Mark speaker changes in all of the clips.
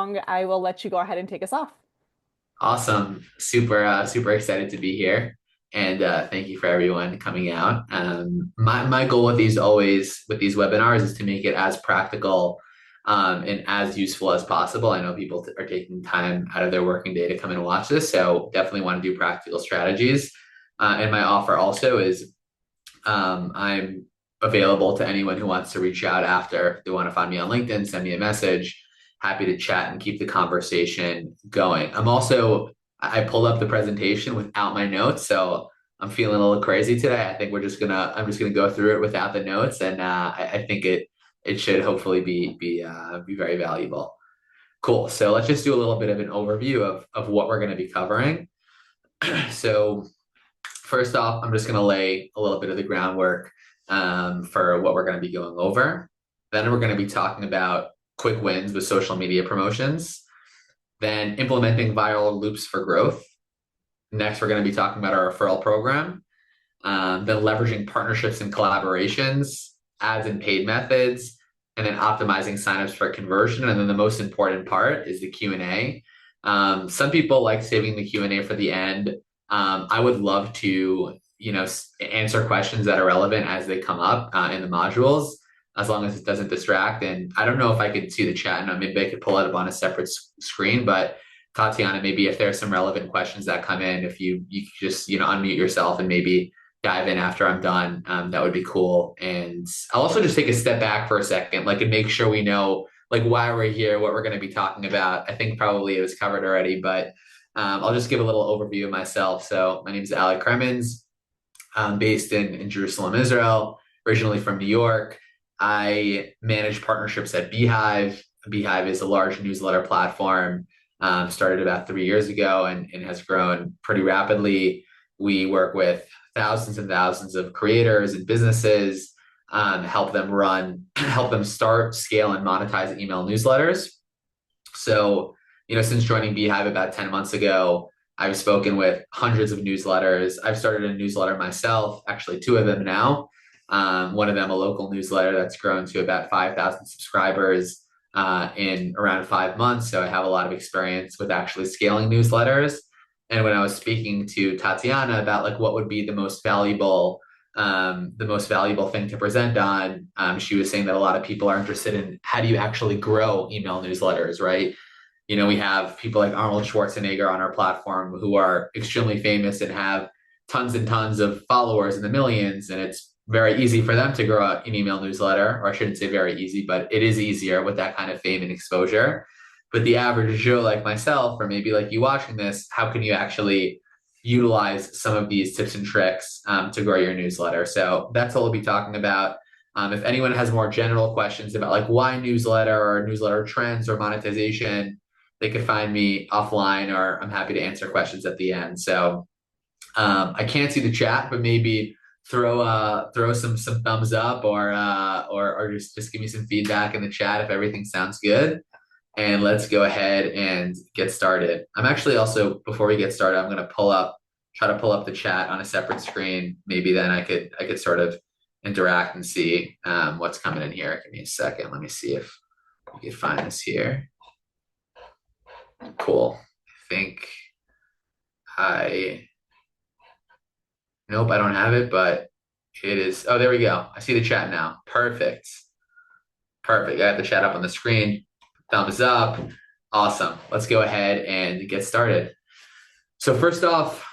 Speaker 1: long, I will let you go ahead and take us off.
Speaker 2: Awesome. Super excited to be here. And thank you for everyone coming out. My goal with these webinars is to make it as practical and as useful as possible. I know people are taking time out of their working day to come and watch this, so definitely want to do practical strategies. And my offer also is I'm available to anyone who wants to reach out after. If they want to find me on LinkedIn, send me a message. Happy to chat and keep the conversation going. I pulled up the presentation without my notes, so I'm feeling a little crazy today. I think I'm just gonna go through it without the notes, and I think it should hopefully be very valuable. Cool. So let's just do a little bit of an overview of what we're going to be covering. So first off, I'm just going to lay a little bit of the groundwork for what we're going to be going over. Then we're going to be talking about quick wins with social media promotions, then implementing viral loops for growth. Next, we're going to be talking about our referral program, then leveraging partnerships and collaborations, ads and paid methods, and then optimizing signups for conversion. And then the most important part is the Q&A. Some people like saving the Q&A for the end. I would love to, answer questions that are relevant as they come up in the modules, as long as it doesn't distract. And I don't know if I could see the chat, and maybe I could pull it up on a separate screen, but Tatiana, maybe if there's some relevant questions that come in, if you could just, unmute yourself and maybe dive in after I'm done, that would be cool. And I'll also just take a step back for a second, like, and make sure we know like why we're here, what we're going to be talking about. I think probably it was covered already, but I'll just give a little overview of myself. So my name is Alec Kremens. I'm based in Jerusalem, Israel, originally from New York. I manage partnerships at Beehive. Beehive is a large newsletter platform, started about 3 years ago and has grown pretty rapidly. We work with thousands and thousands of creators and businesses, help them start, scale, and monetize email newsletters. So, since joining Beehive about 10 months ago, I've spoken with hundreds of newsletters. I've started a newsletter myself, actually two of them now. One of them, a local newsletter that's grown to about 5,000 subscribers in around 5 months. So I have a lot of experience with actually scaling newsletters. And when I was speaking to Tatiana about like what would be the most valuable thing to present on, she was saying that a lot of people are interested in how do you actually grow email newsletters, right? We have people like Arnold Schwarzenegger on our platform who are extremely famous and have tons and tons of followers in the millions. And it's very easy for them to grow an email newsletter, or I shouldn't say very easy, but it is easier with that kind of fame and exposure. But the average Joe like myself, or maybe like you watching this, how can you actually utilize some of these tips and tricks to grow your newsletter? So that's what we'll be talking about. If anyone has more general questions about like why newsletter or newsletter trends or monetization, they could find me offline, or I'm happy to answer questions at the end. So I can't see the chat, but maybe throw some thumbs up, or just give me some feedback in the chat if everything sounds good. And let's go ahead and get started. I'm actually also, before we get started, I'm going to try to pull up the chat on a separate screen. Maybe then I could sort of interact and see what's coming in here. Give me a second. Let me see if we can find this here. Cool. I think I, nope, I don't have it, but it is. Oh, there we go. I see the chat now. Perfect. Perfect. I have the chat up on the screen. Thumbs up. Awesome. Let's go ahead and get started. So first off,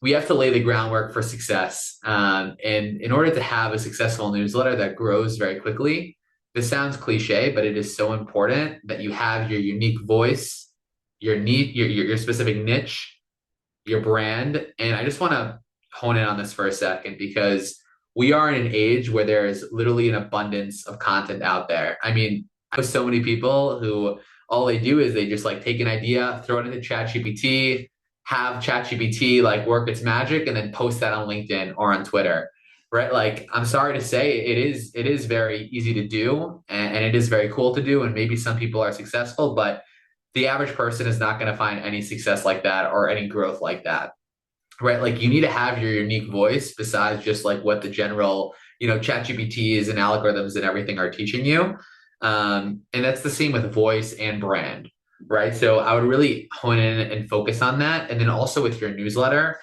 Speaker 2: we have to lay the groundwork for success. And in order to have a successful newsletter that grows very quickly, this sounds cliche, but it is so important that you have your unique voice, your specific niche, your brand. And I just want to hone in on this for a second, because we are in an age where there is literally an abundance of content out there. I mean, I have so many people who all they do is they just like take an idea, throw it into ChatGPT, have ChatGPT like work its magic, and then post that on LinkedIn or on Twitter. Right? Like, I'm sorry to say, it is very easy to do, and it is very cool to do, and maybe some people are successful, but the average person is not going to find any success like that or any growth like that. Right? Like, you need to have your unique voice besides just like what the general, chat GPTs and algorithms and everything are teaching you. And that's the same with voice and brand. right? So I would really hone in and focus on that. And then also with your newsletter,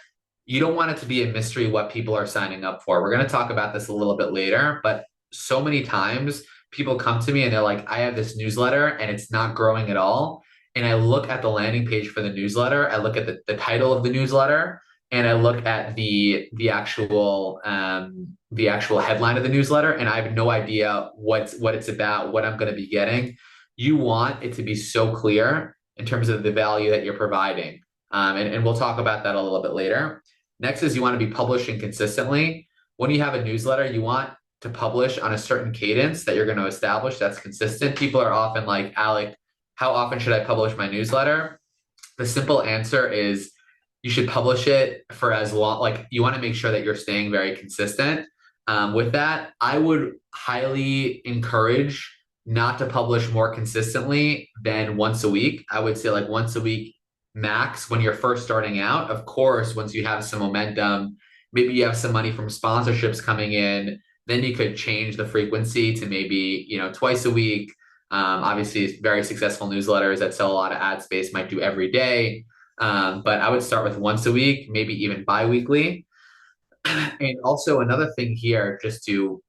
Speaker 2: you don't want it to be a mystery what people are signing up for. We're going to talk about this a little bit later, but so many times people come to me and they're like, I have this newsletter and it's not growing at all. And I look at the landing page for the newsletter, I look at the title of the newsletter, and I look at the actual headline of the newsletter, and I have no idea what it's about, what I'm going to be getting. You want it to be so clear in terms of the value that you're providing. And we'll talk about that a little bit later. Next is you want to be publishing consistently. When you have a newsletter, you want to publish on a certain cadence that you're going to establish that's consistent. People are often like, Alec, how often should I publish my newsletter? The simple answer is you should publish it for as long, like you want to make sure that you're staying very consistent. With that, I would highly encourage not to publish more consistently than once a week. I would say like once a week max when you're first starting out. Of course, once you have some momentum, maybe you have some money from sponsorships coming in, then you could change the frequency to maybe, twice a week. Obviously, very successful newsletters that sell a lot of ad space might do every day. But I would start with once a week, maybe even bi-weekly. And also another thing here, just to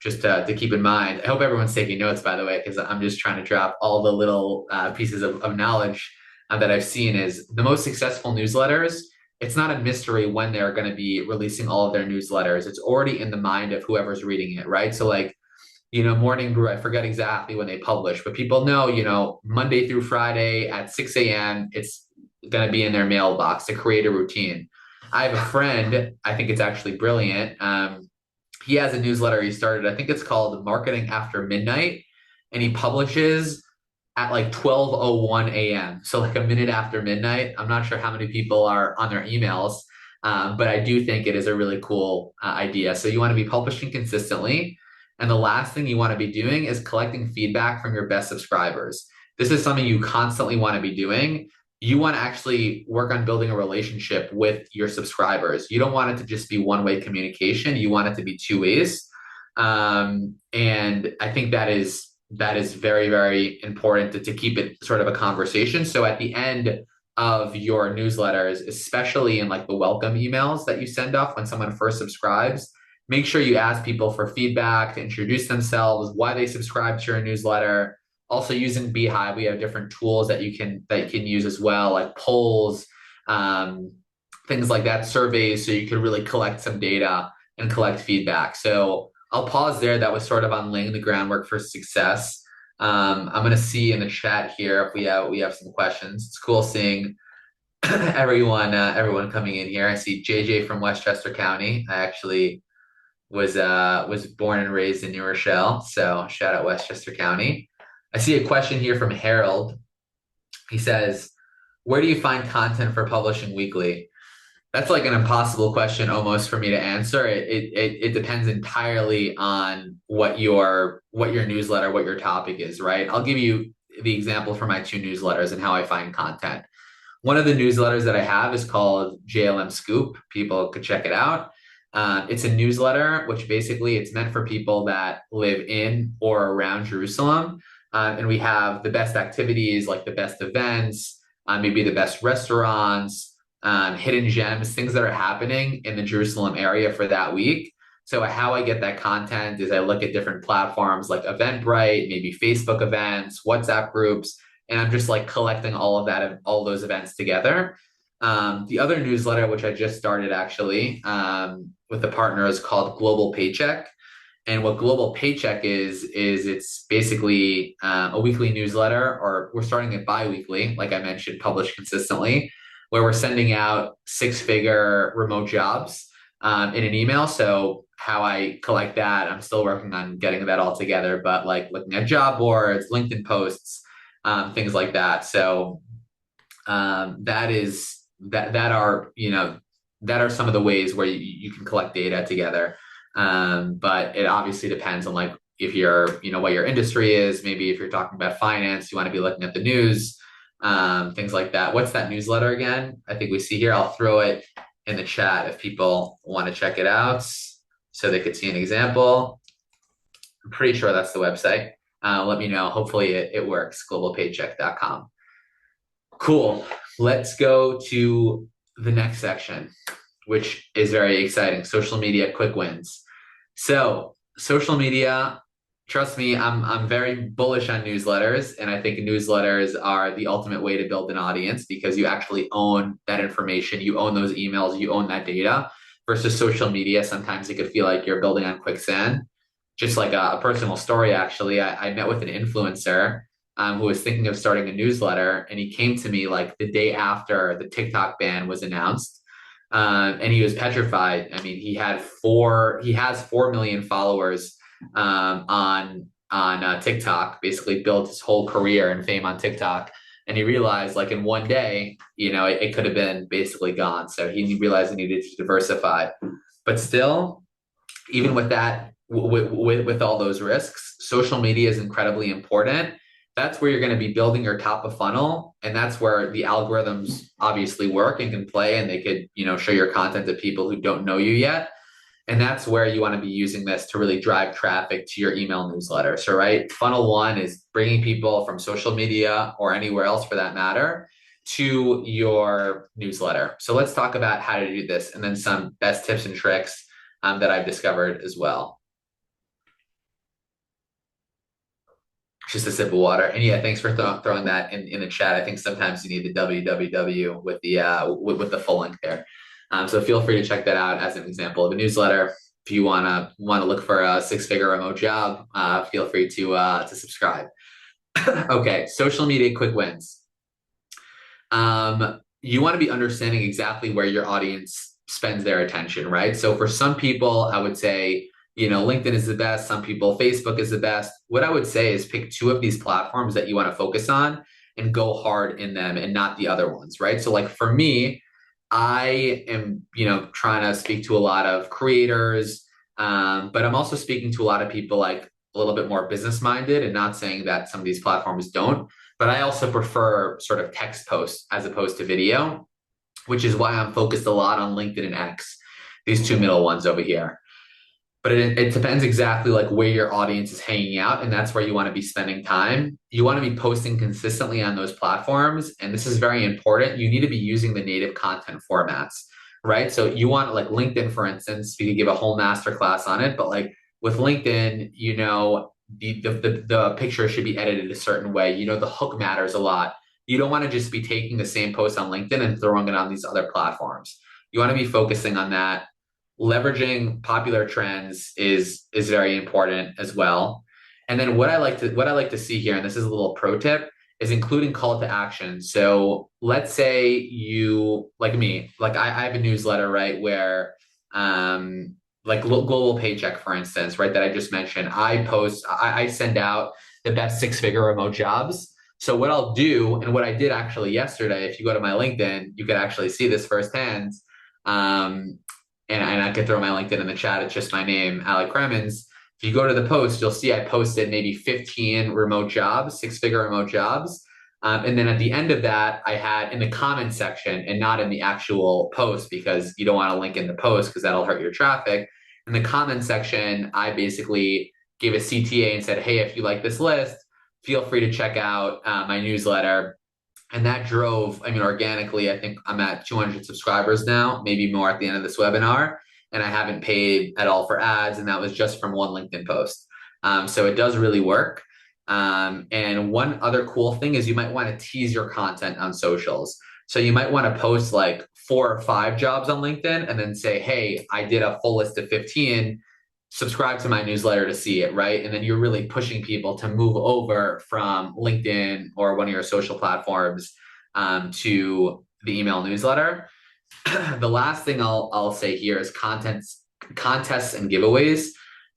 Speaker 2: keep in mind. I hope everyone's taking notes, by the way, because I'm just trying to drop all the little pieces of knowledge that I've seen. Is the most successful newsletters. It's not a mystery when they're going to be releasing all of their newsletters. It's already in the mind of whoever's reading it, right? So like Morning Brew, I forget exactly when they publish, but people know, Monday through Friday at 6 a.m., it's going to be in their mailbox to create a routine. I have a friend, I think it's actually brilliant. He has a newsletter he started, I think it's called Marketing After Midnight, and he publishes at like 12:01 a.m. So like a minute after midnight. I'm not sure how many people are on their emails, but I do think it is a really cool idea. So you want to be publishing consistently. And the last thing you want to be doing is collecting feedback from your best subscribers. This is something you constantly want to be doing. You want to actually work on building a relationship with your subscribers. You don't want it to just be one-way communication. You want it to be two ways. And I think that is very, very important to keep it sort of a conversation. So at the end of your newsletters, especially in like the welcome emails that you send off when someone first subscribes, make sure you ask people for feedback, to introduce themselves, why they subscribe to your newsletter. Also using Beehive, we have different tools that you can use as well, like polls, um, things like that, surveys, so you can really collect some data and collect feedback. So I'll pause there. That was sort of on laying the groundwork for success. I'm gonna see in the chat here if we have some questions. It's cool seeing everyone coming in here. I see JJ from Westchester County. I actually was born and raised in New Rochelle, so shout out Westchester County. I see a question here from Harold. He says, "Where do you find content for publishing weekly?" That's like an impossible question almost for me to answer. It depends entirely on what your newsletter, what your topic is, right? I'll give you the example for my two newsletters and how I find content. One of the newsletters that I have is called JLM Scoop. People could check it out. It's a newsletter, which basically it's meant for people that live in or around Jerusalem. And we have the best activities, like the best events, maybe the best restaurants, hidden gems, things that are happening in the Jerusalem area for that week. So how I get that content is I look at different platforms like Eventbrite, maybe Facebook events, WhatsApp groups, and I'm just like collecting all of that, all those events together. The other newsletter, which I just started actually with a partner, is called Global Paycheck. And what Global Paycheck is it's basically a weekly newsletter, or we're starting it bi-weekly, like I mentioned, published consistently, where we're sending out six-figure remote jobs in an email. So how I collect that, I'm still working on getting that all together, but like looking at job boards, LinkedIn posts, things like that. So that are some of the ways where you can collect data together. But it obviously depends on like if what your industry is. Maybe if you're talking about finance, you want to be looking at the news, things like that. What's that newsletter again? I think we see here. I'll throw it in the chat if people want to check it out so they could see an example. I'm pretty sure that's the website. Let me know. Hopefully it works, globalpaycheck.com. Cool. Let's go to the next section, which is very exciting. Social media quick wins. So, social media, trust me, I'm very bullish on newsletters, and I think newsletters are the ultimate way to build an audience because you actually own that information, you own those emails, you own that data. Versus social media, sometimes it could feel like you're building on quicksand. Just like a personal story, actually, I met with an influencer who was thinking of starting a newsletter, and he came to me like the day after the TikTok ban was announced, and he was petrified. I mean, he has 4 million followers on TikTok. Basically, built his whole career and fame on TikTok, and he realized like in one day, it could have been basically gone. So he realized he needed to diversify, but still, even with that, with all those risks, social media is incredibly important. That's where you're going to be building your top of funnel, and that's where the algorithms obviously work and can play, and they could show your content to people who don't know you yet. And that's where you want to be using this to really drive traffic to your email newsletter. So, right, funnel one is bringing people from social media or anywhere else for that matter to your newsletter. So let's talk about how to do this and then some best tips and tricks that I've discovered as well. Just a sip of water. And yeah, thanks for throwing that in the chat. I think sometimes you need the www with the full link there. So feel free to check that out as an example of a newsletter. If you wanna look for a six-figure remote job, feel free to subscribe. Okay, social media quick wins. You want to be understanding exactly where your audience spends their attention, right? So for some people, I would say, LinkedIn is the best. Some people, Facebook is the best. What I would say is pick two of these platforms that you want to focus on and go hard in them and not the other ones, right? So like for me, I am, trying to speak to a lot of creators, but I'm also speaking to a lot of people like a little bit more business minded, and not saying that some of these platforms don't, but I also prefer sort of text posts as opposed to video, which is why I'm focused a lot on LinkedIn and X, these two middle ones over here. But it depends exactly like where your audience is hanging out, and that's where you want to be spending time. You want to be posting consistently on those platforms, and this is very important. You need to be using the native content formats, right? So you want like LinkedIn, for instance, we could give a whole masterclass on it, but like with LinkedIn, the picture should be edited a certain way. The hook matters a lot. You don't want to just be taking the same post on LinkedIn and throwing it on these other platforms. You want to be focusing on that. Leveraging popular trends is very important as well. And then what I like to see here, and this is a little pro tip, is including call to action. So let's say you, like me, like I have a newsletter, right, where like Global Paycheck, for instance, right, that I just mentioned. I send out the best six-figure remote jobs. So what I'll do, and what I did actually yesterday, if you go to my LinkedIn, you could actually see this firsthand. Um, and I could throw my LinkedIn in the chat. It's just my name, Alec Cremens. If you go to the post, you'll see I posted maybe 15 remote jobs, six-figure remote jobs. And then at the end of that, I had in the comment section and not in the actual post, because you don't want to link in the post because that'll hurt your traffic. In the comment section, I basically gave a CTA and said, hey, if you like this list, feel free to check out my newsletter. And that drove, I mean, organically, I think I'm at 200 subscribers now, maybe more at the end of this webinar. And I haven't paid at all for ads. And that was just from one LinkedIn post. So it does really work. And one other cool thing is you might want to tease your content on socials. So you might want to post like 4 or 5 jobs on LinkedIn and then say, hey, I did a full list of 15. Subscribe to my newsletter to see it, right? And then you're really pushing people to move over from LinkedIn or one of your social platforms to the email newsletter. The last thing I'll say here is contests and giveaways.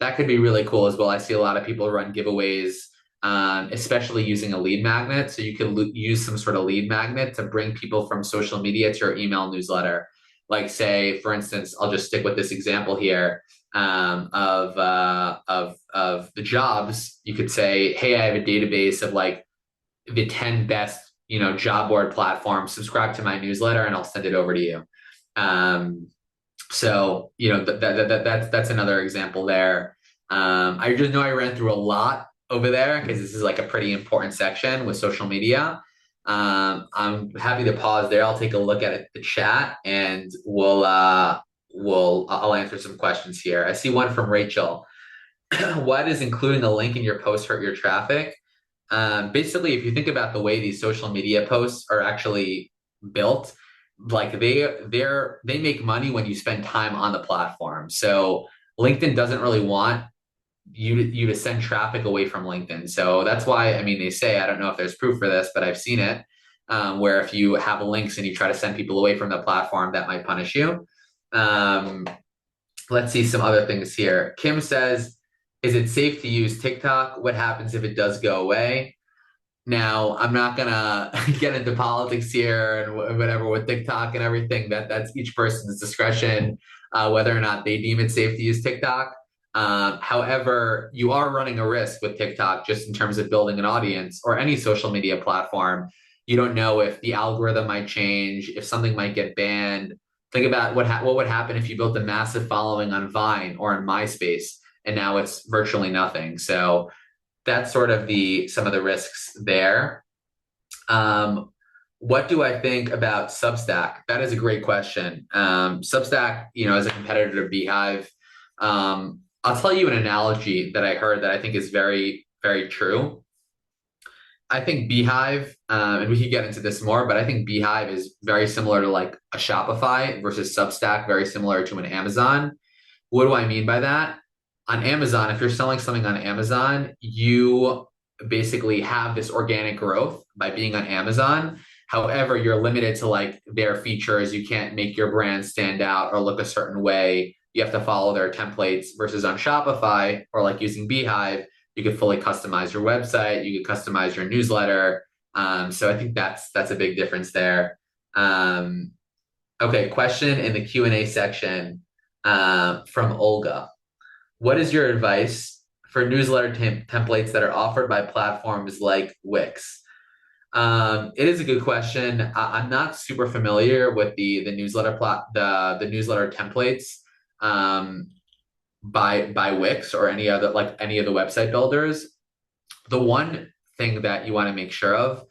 Speaker 2: That could be really cool as well. I see a lot of people run giveaways, especially using a lead magnet. So you can use some sort of lead magnet to bring people from social media to your email newsletter. Like say, for instance, I'll just stick with this example here of the jobs. You could say, hey, I have a database of like the 10 best job board platforms. Subscribe to my newsletter and I'll send it over to you. So that's another example there. I just know I ran through a lot over there because this is like a pretty important section with social media. I'm happy to pause there. I'll take a look at the chat and I'll answer some questions here. I see one from Rachel. Why does including a link in your post hurt your traffic? Basically, if you think about the way these social media posts are actually built, like they make money when you spend time on the platform. So LinkedIn doesn't really want you to send traffic away from LinkedIn. So that's why, I mean, they say, I don't know if there's proof for this, but I've seen it, where if you have links and you try to send people away from the platform, that might punish you. Um, let's see some other things here. Kim says, is it safe to use TikTok? What happens if it does go away? Now, I'm not gonna get into politics here and whatever with TikTok and everything. That's each person's discretion, whether or not they deem it safe to use TikTok. However, you are running a risk with TikTok just in terms of building an audience or any social media platform. You don't know if the algorithm might change, if something might get banned. Think about what would happen if you built a massive following on Vine or on MySpace, and now it's virtually nothing. So that's sort of the some of the risks there. Um, what do I think about Substack? That is a great question. Substack, is a competitor to Beehive. I'll tell you an analogy that I heard that I think is very, very true. I think Beehive, and we could get into this more, but I think Beehive is very similar to like a Shopify versus Substack, very similar to an Amazon. What do I mean by that? On Amazon, if you're selling something on Amazon, you basically have this organic growth by being on Amazon. However, you're limited to like their features. You can't make your brand stand out or look a certain way. You have to follow their templates versus on Shopify or like using Beehive, you could fully customize your website, you could customize your newsletter. So I think that's a big difference there. Um, okay, question in the Q&A section from Olga. What is your advice for newsletter templates that are offered by platforms like Wix? It is a good question. I'm not super familiar with the the newsletter templates by Wix or any of the website builders. The one thing that you want to make sure of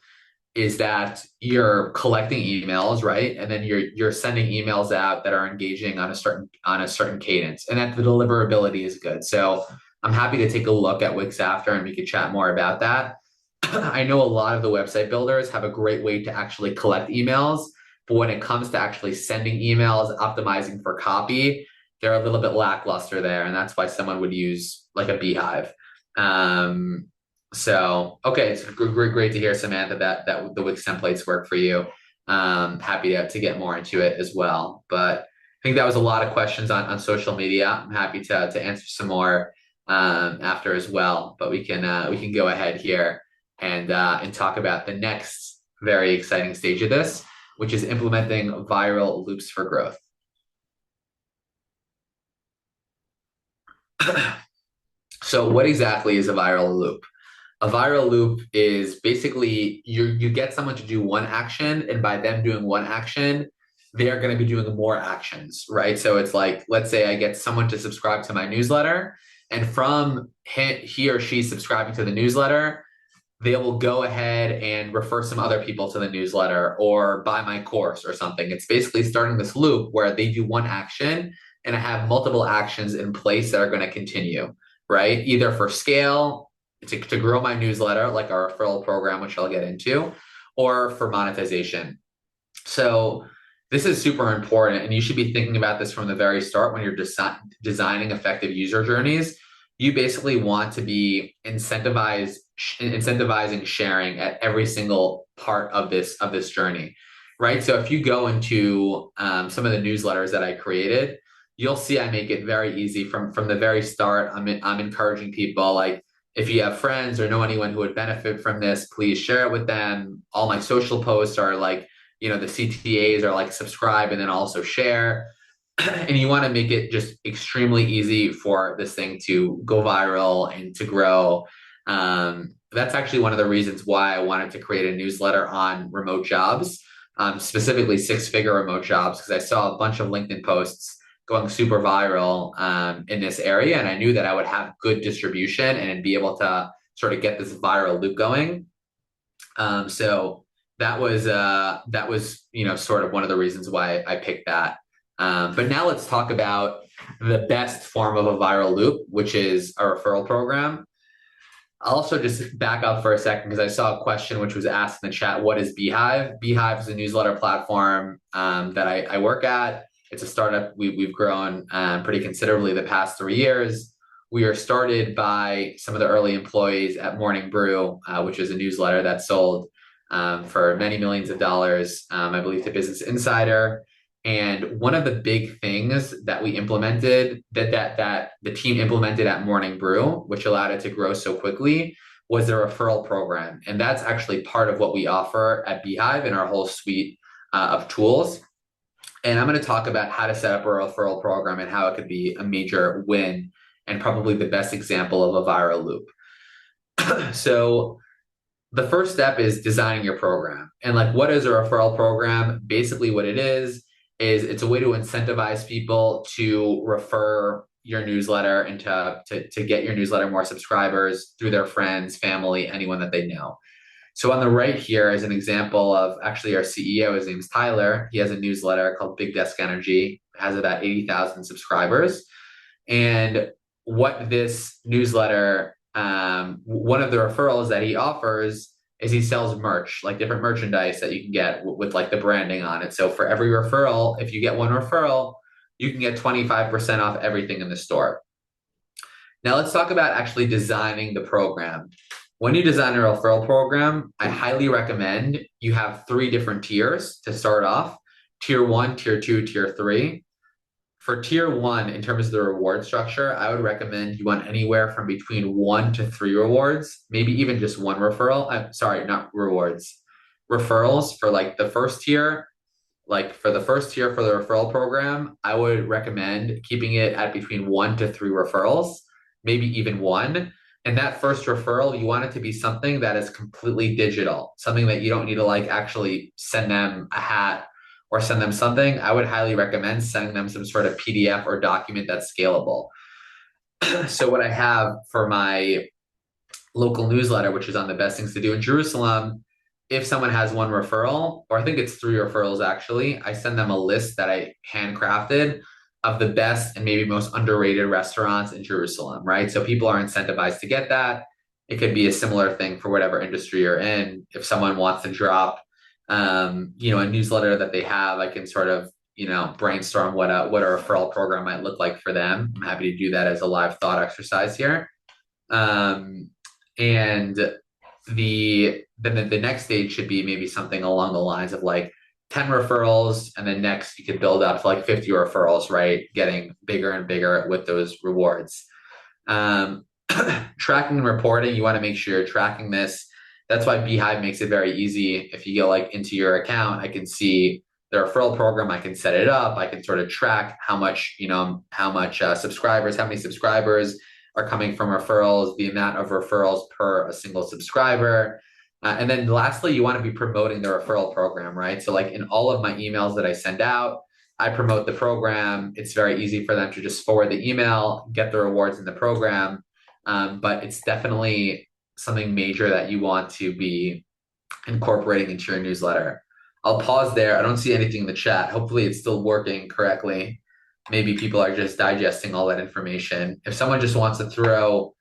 Speaker 2: is that you're collecting emails, right? And then you're sending emails out that are engaging on a certain cadence, and that the deliverability is good. So I'm happy to take a look at Wix after, and we could chat more about that. I know a lot of the website builders have a great way to actually collect emails, but when it comes to actually sending emails, optimizing for copy, they're a little bit lackluster there, and that's why someone would use like a Beehive. Um, so, okay, it's great to hear, Samantha, that the Wix templates work for you. Happy to get more into it as well. But I think that was a lot of questions on social media. I'm happy to answer some more after as well. But we can go ahead here and talk about the next very exciting stage of this, which is implementing viral loops for growth. So, what exactly is a viral loop? A viral loop is basically you get someone to do one action, and by them doing one action, they are going to be doing more actions, right? So it's like, let's say I get someone to subscribe to my newsletter, and from he or she subscribing to the newsletter, they will go ahead and refer some other people to the newsletter or buy my course or something. It's basically starting this loop where they do one action, and I have multiple actions in place that are going to continue, right? Either for scale, to grow my newsletter, like our referral program, which I'll get into, or for monetization. So this is super important, and you should be thinking about this from the very start when you're designing effective user journeys. You basically want to be incentivizing sharing at every single part of this journey, right? So if you go into some of the newsletters that I created, you'll see I make it very easy from the very start. I'm encouraging people like, if you have friends or know anyone who would benefit from this, please share it with them. All my social posts are like, the CTAs are like subscribe and then also share. And you want to make it just extremely easy for this thing to go viral and to grow. That's actually one of the reasons why I wanted to create a newsletter on remote jobs, specifically six-figure remote jobs, because I saw a bunch of LinkedIn posts going super viral in this area. And I knew that I would have good distribution and be able to sort of get this viral loop going. So that was sort of one of the reasons why I picked that. But now let's talk about the best form of a viral loop, which is a referral program. I'll also just back up for a second because I saw a question which was asked in the chat. What is Beehive? Beehive is a newsletter platform that I work at. It's a startup. We've grown pretty considerably the past 3 years. We are started by some of the early employees at Morning Brew, which is a newsletter that sold for many millions of dollars, I believe, to Business Insider. And one of the big things that we implemented, that the team implemented at Morning Brew, which allowed it to grow so quickly, was the referral program. And that's actually part of what we offer at Beehive in our whole suite of tools. And I'm going to talk about how to set up a referral program and how it could be a major win and probably the best example of a viral loop. So the first step is designing your program. And like, what is a referral program? Basically, what it is it's a way to incentivize people to refer your newsletter and to get your newsletter more subscribers through their friends, family, anyone that they know. So on the right here is an example of actually our CEO. His name's Tyler. He has a newsletter called Big Desk Energy. It has about 80,000 subscribers. And what this newsletter, one of the referrals that he offers is he sells merch, like different merchandise that you can get with like the branding on it. So for every referral, if you get one referral, you can get 25% off everything in the store. Now let's talk about actually designing the program. When you design a referral program, I highly recommend you have 3 different tiers to start off: tier 1, tier 2, tier 3. For tier 1, in terms of the reward structure, I would recommend you want anywhere from between 1 to 3 rewards, maybe even just one referral. I'm sorry, not rewards, referrals for like the first tier. Like for the first tier for the referral program, I would recommend keeping it at between 1 to 3 referrals, maybe even one. And that first referral, you want it to be something that is completely digital, something that you don't need to like actually send them a hat or send them something. I would highly recommend sending them some sort of PDF or document that's scalable. So what I have for my local newsletter, which is on the best things to do in Jerusalem, if someone has one referral, or I think it's 3 referrals actually, I send them a list that I handcrafted of the best and maybe most underrated restaurants in Jerusalem, right? So people are incentivized to get that. It could be a similar thing for whatever industry you're in. If someone wants to drop, a newsletter that they have, I can sort of, brainstorm what a referral program might look like for them. I'm happy to do that as a live thought exercise here. And the next stage should be maybe something along the lines of like 10 referrals, and then next you could build up to like 50 referrals, right? Getting bigger and bigger with those rewards. Tracking and reporting, you want to make sure you're tracking this. That's why Beehive makes it very easy. If you go like into your account, I can see the referral program. I can set it up. I can sort of track how much subscribers, how many subscribers are coming from referrals, the amount of referrals per a single subscriber. And then lastly, you want to be promoting the referral program, right? So like in all of my emails that I send out, I promote the program. It's very easy for them to just forward the email, get the rewards in the program. But it's definitely something major that you want to be incorporating into your newsletter. I'll pause there. I don't see anything in the chat. Hopefully it's still working correctly. Maybe people are just digesting all that information. If someone just wants to throw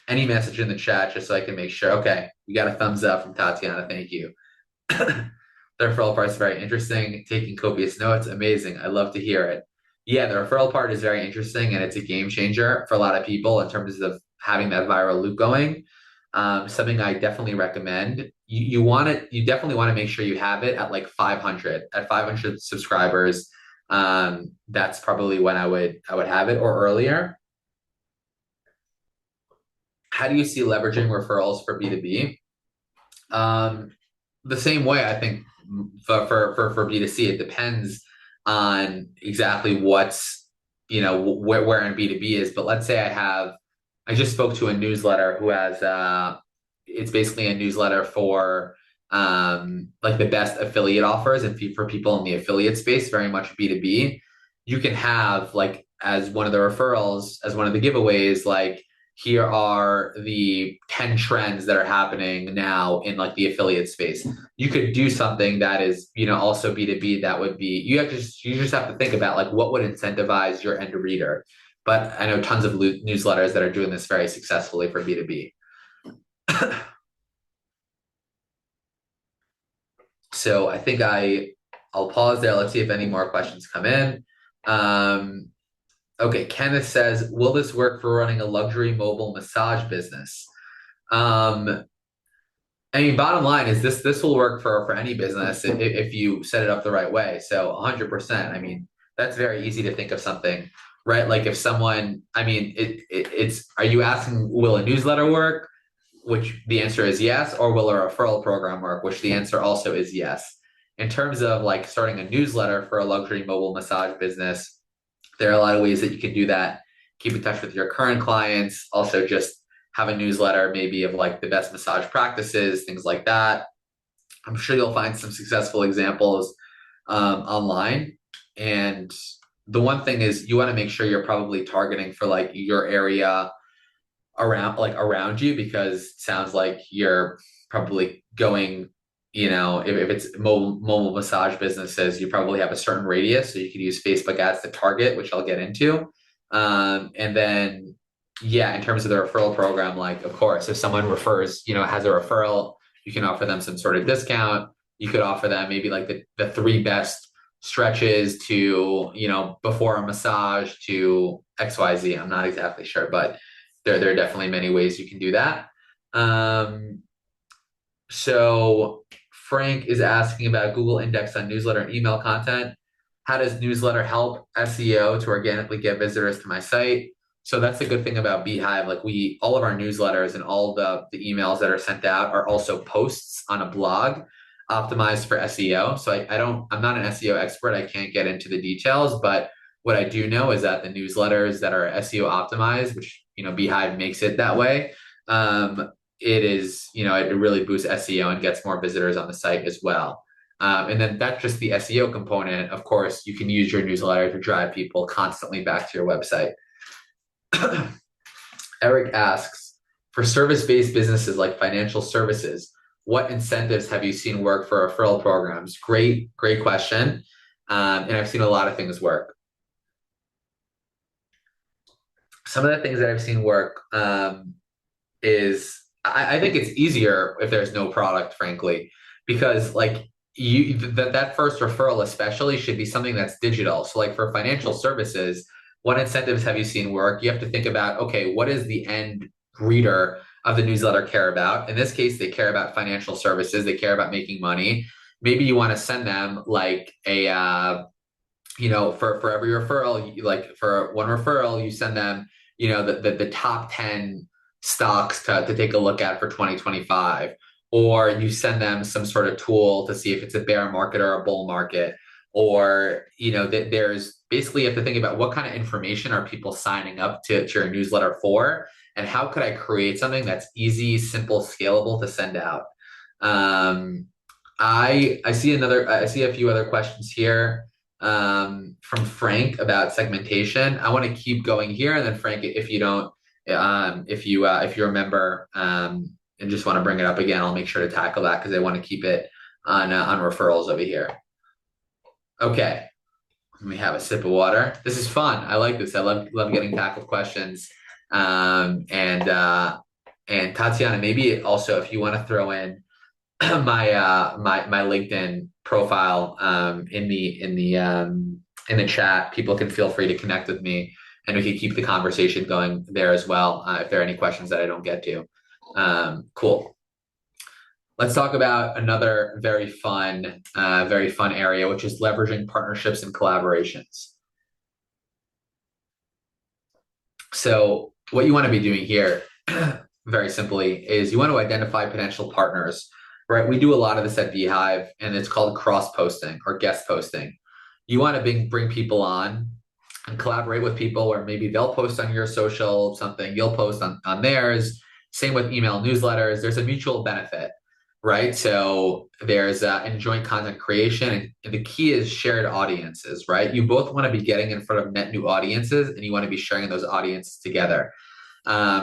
Speaker 2: any message in the chat, just so I can make sure. Okay, we got a thumbs up from Tatiana. Thank you. The referral part is very interesting. Taking copious notes, amazing. I love to hear it. Yeah, the referral part is very interesting, and it's a game changer for a lot of people in terms of having that viral loop going. Something I definitely recommend. You want it. You definitely want to make sure you have it at like 500. At 500 subscribers, that's probably when I would have it, or earlier. How do you see leveraging referrals for B2B? The same way, I think for B2C, it depends on exactly what's, where in B2B is. But let's say I just spoke to a newsletter who has, it's basically a newsletter for like the best affiliate offers, and for people in the affiliate space, very much B2B. You can have like, as one of the referrals, as one of the giveaways, like here are the 10 trends that are happening now in like the affiliate space. You could do something that is, also B2B. That would be, you just have to think about like what would incentivize your end reader. But I know tons of newsletters that are doing this very successfully for B2B. So I think I'll pause there. Let's see if any more questions come in. Um, okay, Kenneth says, will this work for running a luxury mobile massage business? Um, I mean, bottom line is this will work for any business if you set it up the right way. So 100%. I mean, that's very easy to think of something, right? Like if someone, I mean, it's, are you asking, will a newsletter work? Which the answer is yes, or will a referral program work? Which the answer also is yes. In terms of like starting a newsletter for a luxury mobile massage business, there are a lot of ways that you can do that. Keep in touch with your current clients. Also, just have a newsletter maybe of like the best massage practices, things like that. I'm sure you'll find some successful examples online. And the one thing is you want to make sure you're probably targeting for like your area around you, because it sounds like you're probably going, if it's mobile massage businesses, you probably have a certain radius, so you can use Facebook ads to target, which I'll get into. And then yeah, in terms of the referral program, like of course if someone refers, has a referral, you can offer them some sort of discount. You could offer them maybe like the three best stretches to, before a massage to XYZ. I'm not exactly sure, but there are definitely many ways you can do that. So Frank is asking about Google Index on newsletter and email content. How does newsletter help SEO to organically get visitors to my site? So that's the good thing about Beehive. Like all of our newsletters and all the emails that are sent out are also posts on a blog optimized for SEO. So I'm not an SEO expert. I can't get into the details, but what I do know is that the newsletters that are SEO optimized, which, Beehive makes it that way, it is, it really boosts SEO and gets more visitors on the site as well. And then that's just the SEO component. Of course, you can use your newsletter to drive people constantly back to your website. Eric asks, for service-based businesses like financial services, what incentives have you seen work for referral programs? Great question. And I've seen a lot of things work. Some of the things that I've seen work is I think it's easier if there's no product, frankly, because like that first referral especially should be something that's digital. So like for financial services, what incentives have you seen work? You have to think about, okay, what does the end reader of the newsletter care about? In this case, they care about financial services. They care about making money. Maybe you want to send them like for every referral, like for one referral, you send them, the top 10 stocks to take a look at for 2025, or you send them some sort of tool to see if it's a bear market or a bull market, or, there's basically, you have to think about what kind of information are people signing up to your newsletter for, and how could I create something that's easy, simple, scalable to send out. I see a few other questions here from Frank about segmentation. I want to keep going here, and then Frank, if you don't, if you remember, and just want to bring it up again, I'll make sure to tackle that because I want to keep it on referrals over here. Okay, let me have a sip of water. This is fun. I like this. I love getting tackled questions. And Tatiana, maybe also if you want to throw in my LinkedIn profile in the chat, people can feel free to connect with me, and we can keep the conversation going there as well if there are any questions that I don't get to. Cool. Let's talk about another very fun area, which is leveraging partnerships and collaborations. So what you want to be doing here, very simply, is you want to identify potential partners, right? We do a lot of this at Beehive, and it's called cross posting or guest posting. You want to bring people on and collaborate with people where maybe they'll post on your social something, you'll post on theirs. Same with email newsletters. There's a mutual benefit, right? So there's in joint content creation, and the key is shared audiences, right? You both want to be getting in front of net new audiences, and you want to be sharing those audiences together.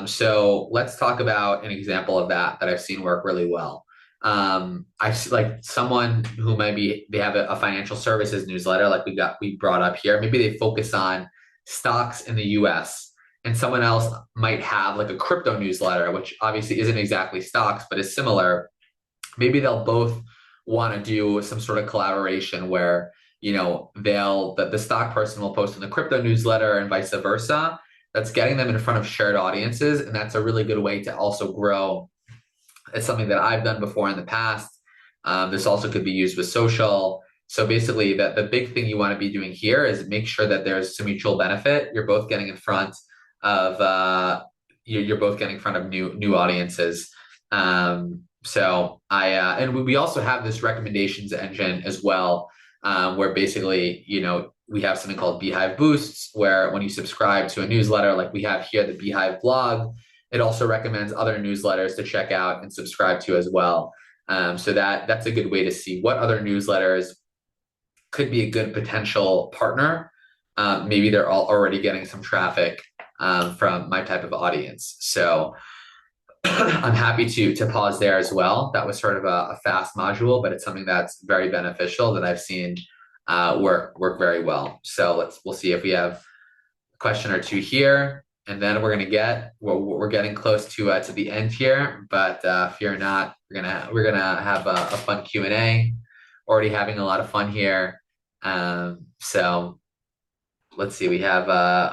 Speaker 2: So let's talk about an example of that I've seen work really well. I see like someone who maybe they have a financial services newsletter, like we brought up here. Maybe they focus on stocks in the US, and someone else might have like a crypto newsletter, which obviously isn't exactly stocks, but is similar. Maybe they'll both want to do some sort of collaboration where the stock person will post in the crypto newsletter and vice versa. That's getting them in front of shared audiences, and that's a really good way to also grow. It's something that I've done before in the past. This also could be used with social. So basically, the big thing you want to be doing here is make sure that there's some mutual benefit. You're both getting in front of you're both getting in front of new audiences. So and we also have this recommendations engine as well, where basically we have something called Beehive Boosts, where when you subscribe to a newsletter, like we have here, the Beehive blog, it also recommends other newsletters to check out and subscribe to as well. So that's a good way to see what other newsletters could be a good potential partner. Maybe they're all already getting some traffic from my type of audience. So I'm happy to pause there as well. That was sort of a fast module, but it's something that's very beneficial that I've seen work very well. So we'll see if we have a question or two here, and then we're getting close to the end here. But fear not, we're gonna have a fun Q&A. Already having a lot of fun here. So let's see. We have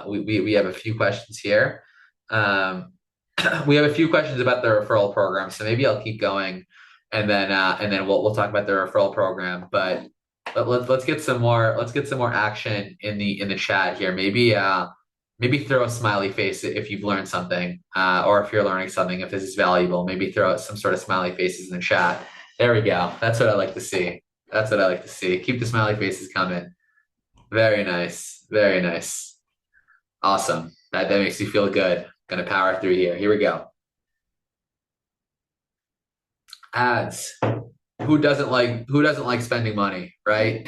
Speaker 2: we have a few questions here. Um, we have a few questions about the referral program, so maybe I'll keep going, and then we'll talk about the referral program. But let's get some more action in the chat here. Maybe throw a smiley face if you've learned something, or if you're learning something. If this is valuable, maybe throw some sort of smiley faces in the chat. There we go. That's what I like to see. That's what I like to see. Keep the smiley faces coming. Very nice. Very nice. Awesome. That makes you feel good. Gonna power through here. Here we go. Ads. Who doesn't like spending money, right?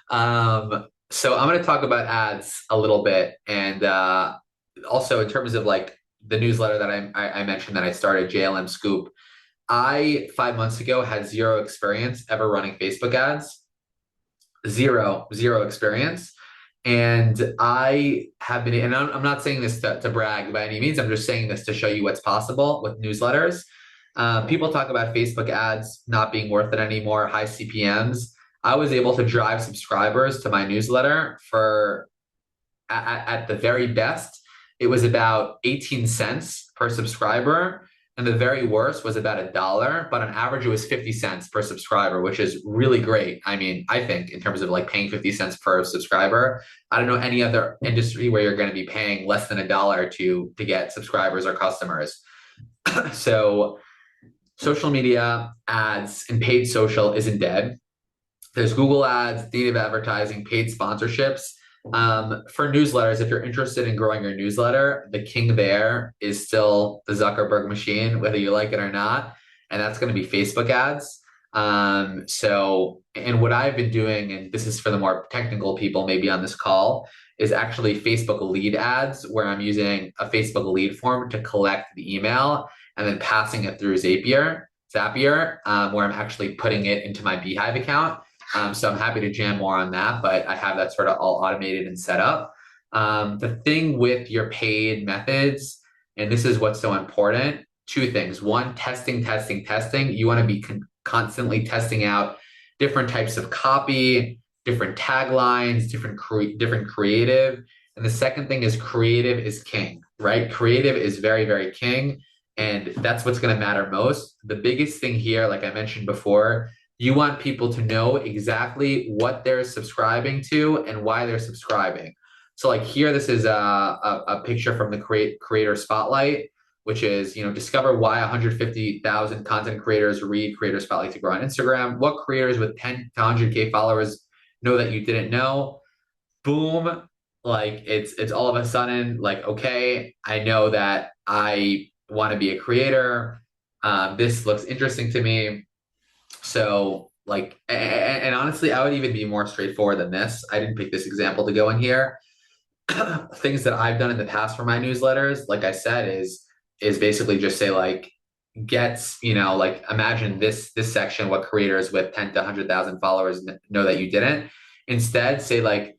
Speaker 2: So I'm gonna talk about ads a little bit, and also in terms of like the newsletter that I mentioned that I started, JLM Scoop. I 5 months ago had zero experience ever running Facebook ads. Zero experience. And I have been, and I'm not saying this to brag by any means. I'm just saying this to show you what's possible with newsletters. People talk about Facebook ads not being worth it anymore, high CPMs. I was able to drive subscribers to my newsletter for, at the very best, it was about 18 cents per subscriber. And the very worst was about $1, but on average it was 50 cents per subscriber, which is really great. I mean, I think in terms of like paying 50 cents per subscriber, I don't know any other industry where you're going to be paying less than $1 to get subscribers or customers. So social media ads and paid social isn't dead. There's Google ads, native advertising, paid sponsorships. For newsletters, if you're interested in growing your newsletter, the king there is still the Zuckerberg machine, whether you like it or not, and that's going to be Facebook ads. And what I've been doing, and this is for the more technical people maybe on this call, is actually Facebook lead ads, where I'm using a Facebook lead form to collect the email and then passing it through Zapier, where I'm actually putting it into my Beehive account. So I'm happy to jam more on that, but I have that sort of all automated and set up. The thing with your paid methods, and this is what's so important, two things. One, testing. You want to be constantly testing out different types of copy, different taglines, different creative. And the second thing is creative is king, right? Creative is very, very king. And that's what's going to matter most. The biggest thing here, like I mentioned before, you want people to know exactly what they're subscribing to and why they're subscribing. So like here, this is a picture from the creator spotlight, which is, discover why 150,000 content creators read Creator Spotlight to grow on Instagram. What creators with 10 to 100K followers know that you didn't know? Boom. Like it's all of a sudden like, okay, I know that I want to be a creator. This looks interesting to me. So like, and honestly, I would even be more straightforward than this. I didn't pick this example to go in here. things that I've done in the past for my newsletters, like I said, is basically just say like gets, like imagine this section, what creators with 10 to 100,000 followers know that you didn't. Instead, say like,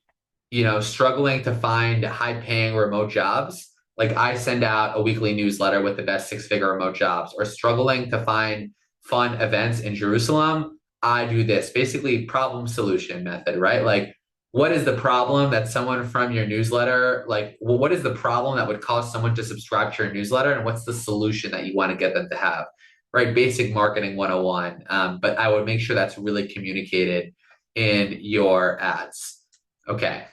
Speaker 2: struggling to find high paying remote jobs. Like I send out a weekly newsletter with the best six-figure remote jobs, or struggling to find fun events in Jerusalem. I do this basically problem solution method, right? Like, what is the problem that someone from your newsletter, like, well, what is the problem that would cause someone to subscribe to your newsletter? And what's the solution that you want to get them to have, right? Basic marketing 101. But I would make sure that's really communicated in your ads. Okay.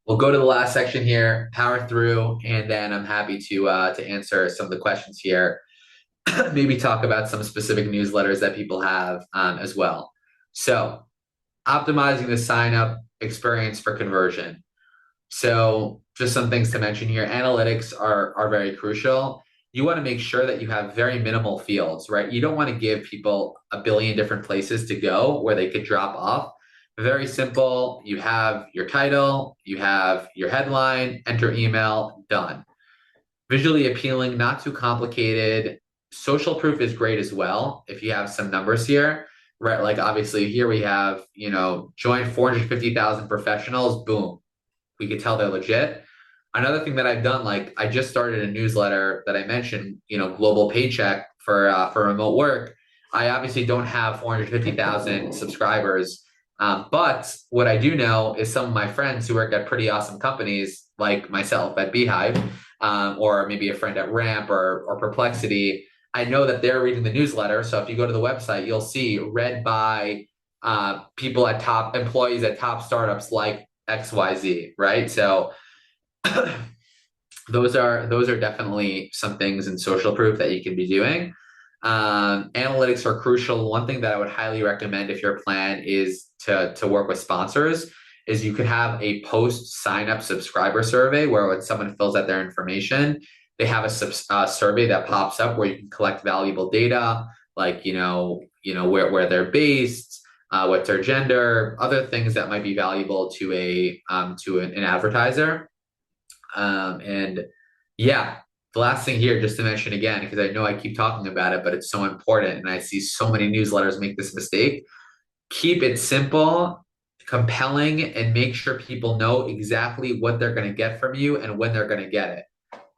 Speaker 2: We'll go to the last section here, power through, and then I'm happy to answer some of the questions here. Maybe talk about some specific newsletters that people have as well. So, optimizing the sign up experience for conversion. So, just some things to mention here. Analytics are very crucial. You want to make sure that you have very minimal fields, right? You don't want to give people a billion different places to go where they could drop off. Very simple. You have your title, you have your headline, enter email, done. Visually appealing, not too complicated. Social proof is great as well if you have some numbers here, right? Like obviously here we have, join 450,000 professionals, boom, we could tell they're legit. Another thing that I've done, like I just started a newsletter that I mentioned, Global Paycheck for remote work. I obviously don't have 450,000 subscribers, but what I do know is some of my friends who work at pretty awesome companies, like myself at Beehive, or maybe a friend at Ramp or Perplexity. I know that they're reading the newsletter. So if you go to the website, you'll see read by people at top employees at top startups like XYZ, right? So those are definitely some things in social proof that you can be doing. Analytics are crucial. One thing that I would highly recommend if your plan is to work with sponsors is you could have a post sign up subscriber survey where when someone fills out their information, they have a survey that pops up where you can collect valuable data, like where they're based, what's their gender, other things that might be valuable to an advertiser. And yeah, the last thing here, just to mention again, because I know I keep talking about it, but it's so important, and I see so many newsletters make this mistake. Keep it simple, compelling, and make sure people know exactly what they're going to get from you and when they're going to get it.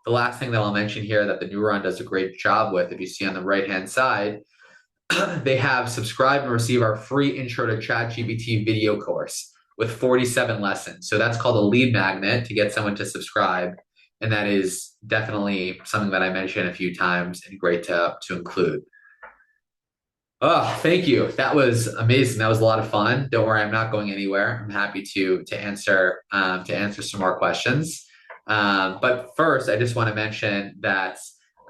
Speaker 2: The last thing that I'll mention here that the Neuron does a great job with, if you see on the right-hand side, they have subscribe and receive our free intro to ChatGPT video course with 47 lessons. So that's called a lead magnet to get someone to subscribe. And that is definitely something that I mentioned a few times and great to include. Oh, thank you. That was amazing. That was a lot of fun. Don't worry, I'm not going anywhere. I'm happy to answer some more questions. But first, I just want to mention that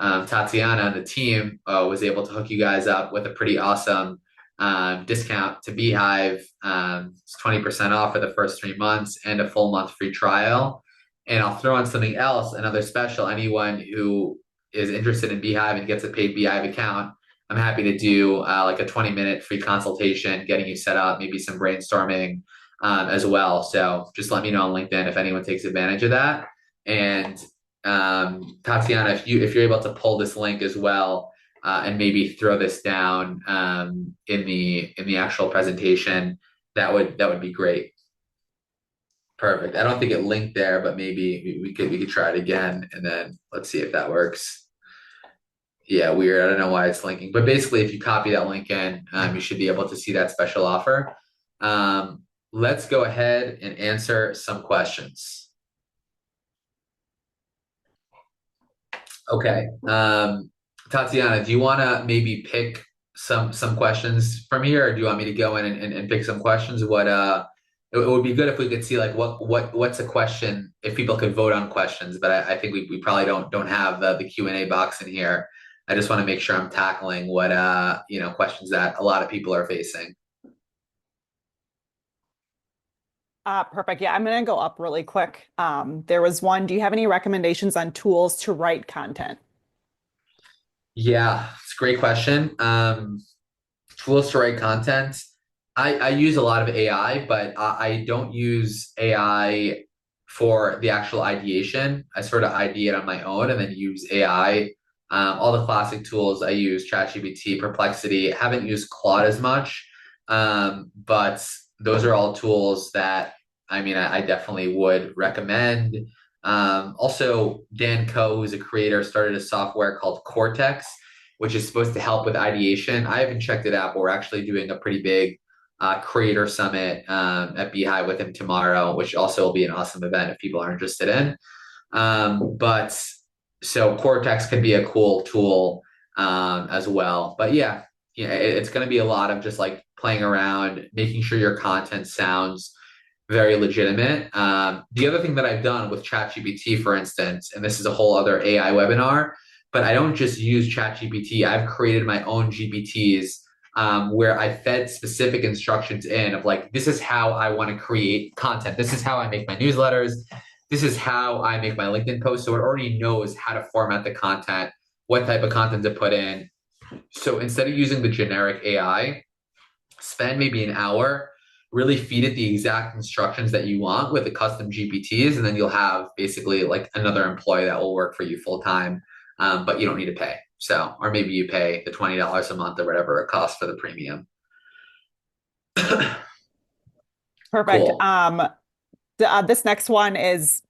Speaker 2: Tatiana and the team was able to hook you guys up with a pretty awesome discount to Beehive. It's 20% off for the first 3 months and a full month free trial. And I'll throw on something else, another special. Anyone who is interested in Beehive and gets a paid Beehive account, I'm happy to do like a 20-minute free consultation, getting you set up, maybe some brainstorming as well. So just let me know on LinkedIn if anyone takes advantage of that. And Tatiana, if you're able to pull this link as well, and maybe throw this down in the actual presentation, that would be great. Perfect. I don't think it linked there, but maybe we could try it again, and then let's see if that works. Yeah, weird. I don't know why it's linking, but basically, if you copy that link in, you should be able to see that special offer. Let's go ahead and answer some questions. Okay. Tatiana, do you want to maybe pick some questions from here, or do you want me to go in and pick some questions? It would be good if we could see like what's a question if people could vote on questions, but I think we probably don't have the Q&A box in here. I just want to make sure I'm tackling what questions that a lot of people are facing.
Speaker 1: Perfect. Yeah, I'm going to go up really quick. There was one. Do you have any recommendations on tools to write content?
Speaker 2: Yeah, it's a great question. Tools to write content. I use a lot of AI, but I don't use AI for the actual ideation. I sort of ideate on my own and then use AI. All the classic tools I use, ChatGPT, Perplexity. Haven't used Claude as much, but those are all tools that I definitely would recommend. Also, Dan Koh, who's a creator, started a software called Cortex, which is supposed to help with ideation. I haven't checked it out, but we're actually doing a pretty big creator summit at Beehive with him tomorrow, which also will be an awesome event if people are interested in. But so Cortex could be a cool tool as well. But yeah, it's going to be a lot of just like playing around, making sure your content sounds very legitimate. The other thing that I've done with ChatGPT, for instance, and this is a whole other AI webinar, but I don't just use ChatGPT. I've created my own GPTs where I fed specific instructions in of like, this is how I want to create content. This is how I make my newsletters. This is how I make my LinkedIn posts. So it already knows how to format the content, what type of content to put in. So instead of using the generic AI, spend maybe an hour, really feed it the exact instructions that you want with the custom GPTs, and then you'll have basically like another employee that will work for you full time, but you don't need to pay. So, or maybe you pay the $20 a month or whatever it costs for the premium.
Speaker 1: Perfect.
Speaker 2: Cool.
Speaker 1: This next one is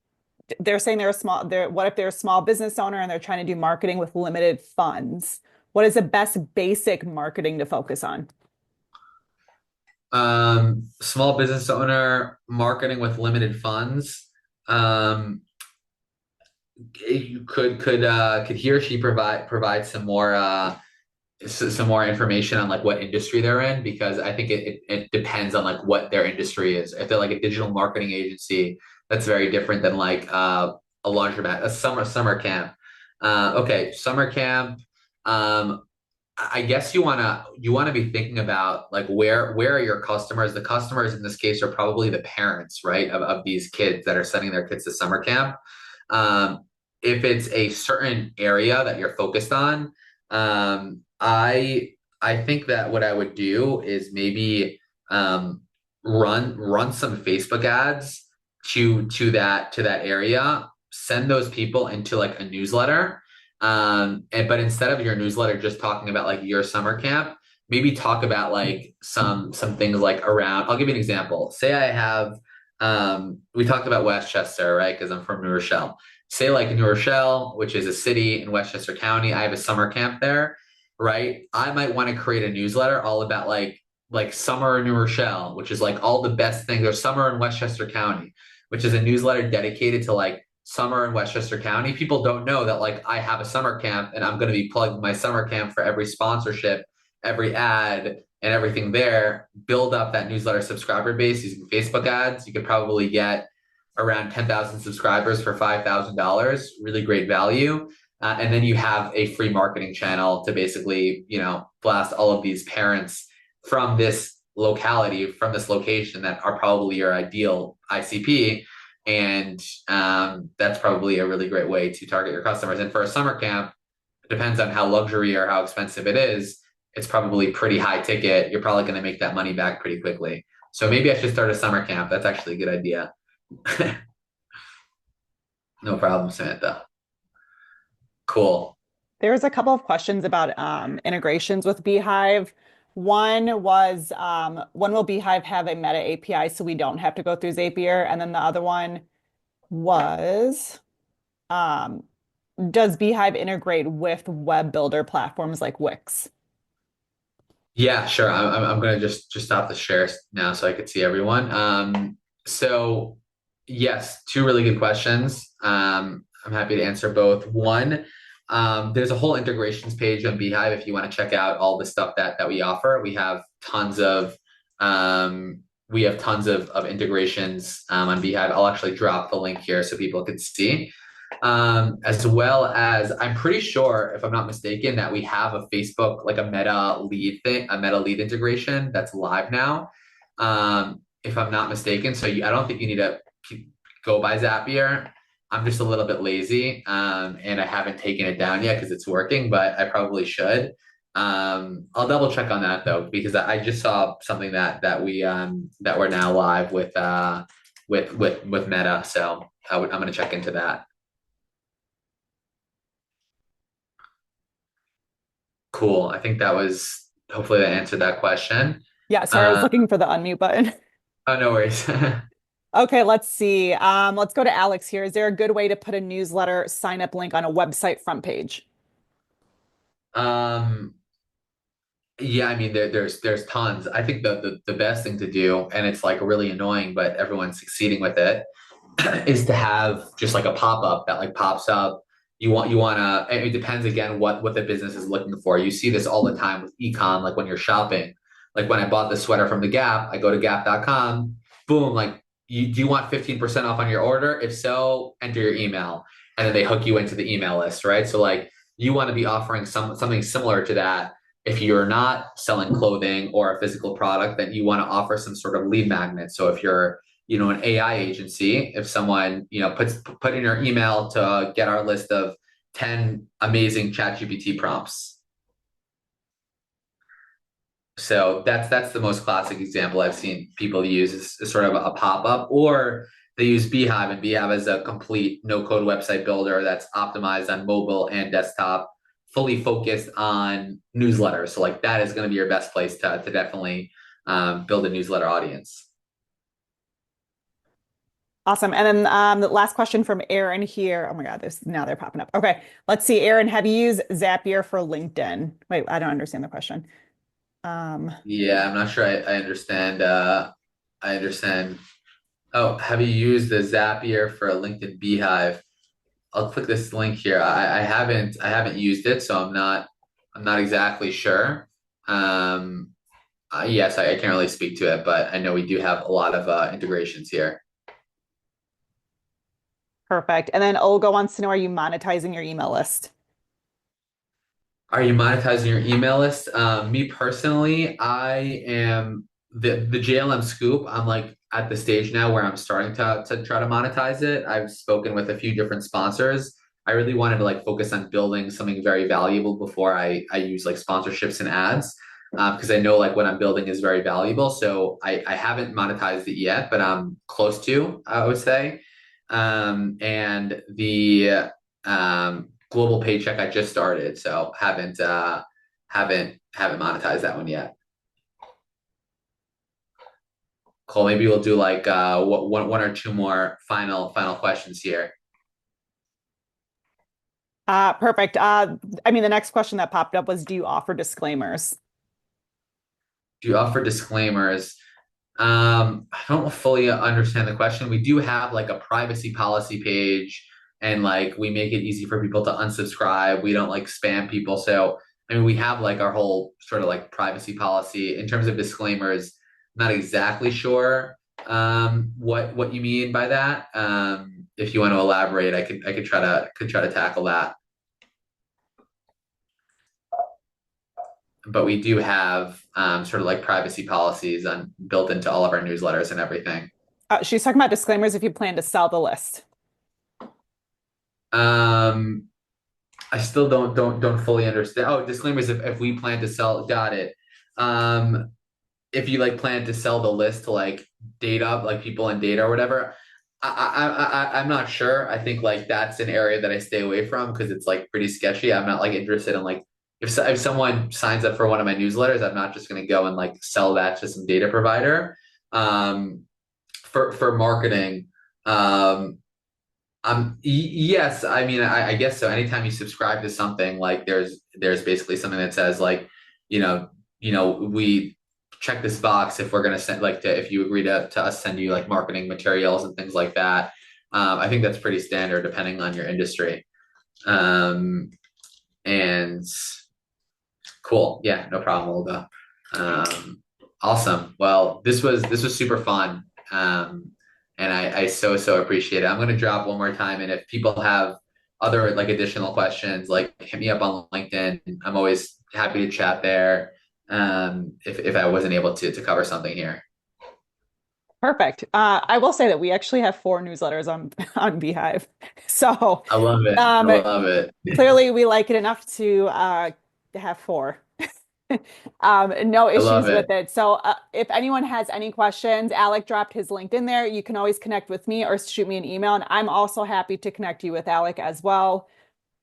Speaker 1: they're saying what if they're a small business owner and they're trying to do marketing with limited funds? What is the best basic marketing to focus on?
Speaker 2: Small business owner marketing with limited funds. Um, you could he or she provide some more information on like what industry they're in, because I think it depends on like what their industry is. If they're like a digital marketing agency, that's very different than like a laundromat, a summer camp. Okay, summer camp. Um, I guess you wanna be thinking about like where are your customers? The customers in this case are probably the parents, right, of these kids that are sending their kids to summer camp. Um, if it's a certain area that you're focused on, I think that what I would do is maybe um, run some Facebook ads to that area. Send those people into like a newsletter. But instead of your newsletter just talking about like your summer camp, maybe talk about like some things like around. I'll give you an example. Say I have we talked about Westchester, right? Because I'm from New Rochelle. Say like New Rochelle, which is a city in Westchester County, I have a summer camp there, right? I might want to create a newsletter all about like summer in New Rochelle, which is like all the best things, or summer in Westchester County, which is a newsletter dedicated to like summer in Westchester County. People don't know that like I have a summer camp and I'm going to be plugging my summer camp for every sponsorship, every ad, and everything there. Build up that newsletter subscriber base using Facebook ads. You could probably get around 10,000 subscribers for $5,000. Really great value. And then you have a free marketing channel to basically, blast all of these parents from this locality, from this location that are probably your ideal ICP. And that's probably a really great way to target your customers. And for a summer camp, it depends on how luxury or how expensive it is. It's probably pretty high ticket. You're probably going to make that money back pretty quickly. So maybe I should start a summer camp. That's actually a good idea. No problem, Samantha. Cool.
Speaker 1: There's a couple of questions about integrations with Beehive. One was, when will Beehive have a Meta API so we don't have to go through Zapier? And then the other one was, um, does Beehive integrate with web builder platforms like Wix?
Speaker 2: Yeah, sure. I'm gonna just stop the share now so I could see everyone. So yes, two really good questions. I'm happy to answer both. One, there's a whole integrations page on Beehive if you want to check out all the stuff that we offer. We have tons of integrations on Beehive. I'll actually drop the link here so people can see. As well as I'm pretty sure, if I'm not mistaken, that we have a Facebook, like a Meta lead thing, a Meta lead integration that's live now. If I'm not mistaken. So I don't think you need to go by Zapier. I'm just a little bit lazy, and I haven't taken it down yet because it's working, but I probably should. I'll double check on that though, because I just saw something that we're now live with with Meta. So I'm going to check into that. Cool. I think that was hopefully that answered that question.
Speaker 1: Yeah, sorry, I was
Speaker 2: Uh,
Speaker 1: looking for the unmute button.
Speaker 2: oh, no worries.
Speaker 1: Okay, let's see. Let's go to Alex here. Is there a good way to put a newsletter sign up link on a website front page?
Speaker 2: um, yeah, I mean there's tons. I think the best thing to do, and it's like really annoying, but everyone's succeeding with it, is to have just like a pop-up that like pops up. You wanna it depends again what the business is looking for. You see this all the time with ecom, like when you're shopping. Like when I bought the sweater from the Gap, I go to gap.com, boom, like do you want 15% off on your order? If so, enter your email. And then they hook you into the email list, right? So like you want to be offering something similar to that. If you're not selling clothing or a physical product, then you want to offer some sort of lead magnet. So if you're an AI agency, if someone, put in your email to get our list of 10 amazing ChatGPT prompts. So that's the most classic example I've seen people use is sort of a pop-up, or they use Beehive, and Beehive is a complete no-code website builder that's optimized on mobile and desktop, fully focused on newsletters. So like that is going to be your best place to definitely build a newsletter audience.
Speaker 1: Awesome. And then the last question from Aaron here. Oh my God, this now they're popping up. Okay, let's see. Aaron, have you used Zapier for LinkedIn? Wait, I don't understand the question. Um,
Speaker 2: Yeah, I'm not sure I understand. I understand. Oh, have you used the Zapier for a LinkedIn Beehive? I'll click this link here. I haven't used it, so I'm not exactly sure. Um, yes, I can't really speak to it, but I know we do have a lot of integrations here.
Speaker 1: Perfect. And then Olga wants to know, are you monetizing your email list?
Speaker 2: Are you monetizing your email list? Me personally, I am the JLM scoop. I'm like at the stage now where I'm starting to try to monetize it. I've spoken with a few different sponsors. I really wanted to like focus on building something very valuable before I use like sponsorships and ads, because I know like what I'm building is very valuable. So I haven't monetized it yet, but I'm close to, I would say. And the global paycheck I just started, so haven't monetized that one yet. Cool. Maybe we'll do like one or two more final questions here.
Speaker 1: Perfect. I mean, the next question that popped up was, do you offer disclaimers?
Speaker 2: Do you offer disclaimers? I don't fully understand the question. We do have like a privacy policy page, and like we make it easy for people to unsubscribe. We don't like spam people. So, I mean, we have like our whole sort of like privacy policy. In terms of disclaimers, not exactly sure what you mean by that. If you want to elaborate, I could try to tackle that. But we do have sort of like privacy policies on built into all of our newsletters and everything.
Speaker 1: She's talking about disclaimers if you plan to sell the list.
Speaker 2: Um, I still don't fully understand. Oh, disclaimers if we plan to sell, got it. Um, if you like plan to sell the list to like data, like people in data or whatever, I'm not sure. I think like that's an area that I stay away from because it's like pretty sketchy. I'm not like interested in like if someone signs up for one of my newsletters, I'm not just going to go and like sell that to some data provider. Um, for marketing, um, yes, I mean, I guess so. Anytime you subscribe to something, like there's basically something that says like, you know, we check this box if we're gonna send like if you agree to us send you like marketing materials and things like that. I think that's pretty standard depending on your industry. Um, and cool, yeah, no problem, Olga. Um, awesome. Well, this was super fun. And I so appreciate it. I'm gonna drop one more time, and if people have other like additional questions, like hit me up on LinkedIn. I'm always happy to chat there. If I wasn't able to cover something here.
Speaker 1: Perfect. I will say that we actually have four newsletters on on Beehive. So
Speaker 2: I love it. I
Speaker 1: um,
Speaker 2: love it.
Speaker 1: clearly we like it enough to have four. No
Speaker 2: I love
Speaker 1: issues
Speaker 2: it.
Speaker 1: with it. So if anyone has any questions, Alec dropped his LinkedIn there. You can always connect with me or shoot me an email, and I'm also happy to connect you with Alec as well.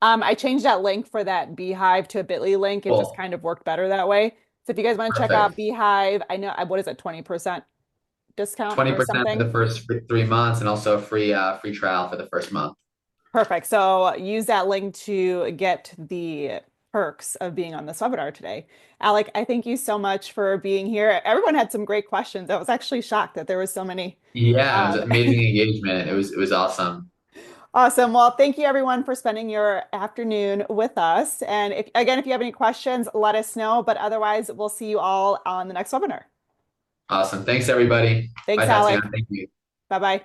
Speaker 1: I changed that link for that Beehive to a bit.ly link. It just
Speaker 2: Cool.
Speaker 1: kind of worked better that way. So if you guys want to check out
Speaker 2: Perfect.
Speaker 1: Beehive, I know what is it, 20% discount or
Speaker 2: 20% for
Speaker 1: something?
Speaker 2: the first 3 months and also a free trial for the first month.
Speaker 1: Perfect. So use that link to get the perks of being on this webinar today. Alec, I thank you so much for being here. Everyone had some great questions. I was actually shocked that there were so many.
Speaker 2: Yeah, it was
Speaker 1: Um,
Speaker 2: amazing engagement. It was awesome.
Speaker 1: awesome. Well, thank you everyone for spending your afternoon with us. And if you have any questions, let us know. But otherwise, we'll see you all on the next webinar.
Speaker 2: Awesome. Thanks everybody.
Speaker 1: Thanks,
Speaker 2: Bye, Tatiana.
Speaker 1: Alec.
Speaker 2: Thank you.
Speaker 1: Bye bye.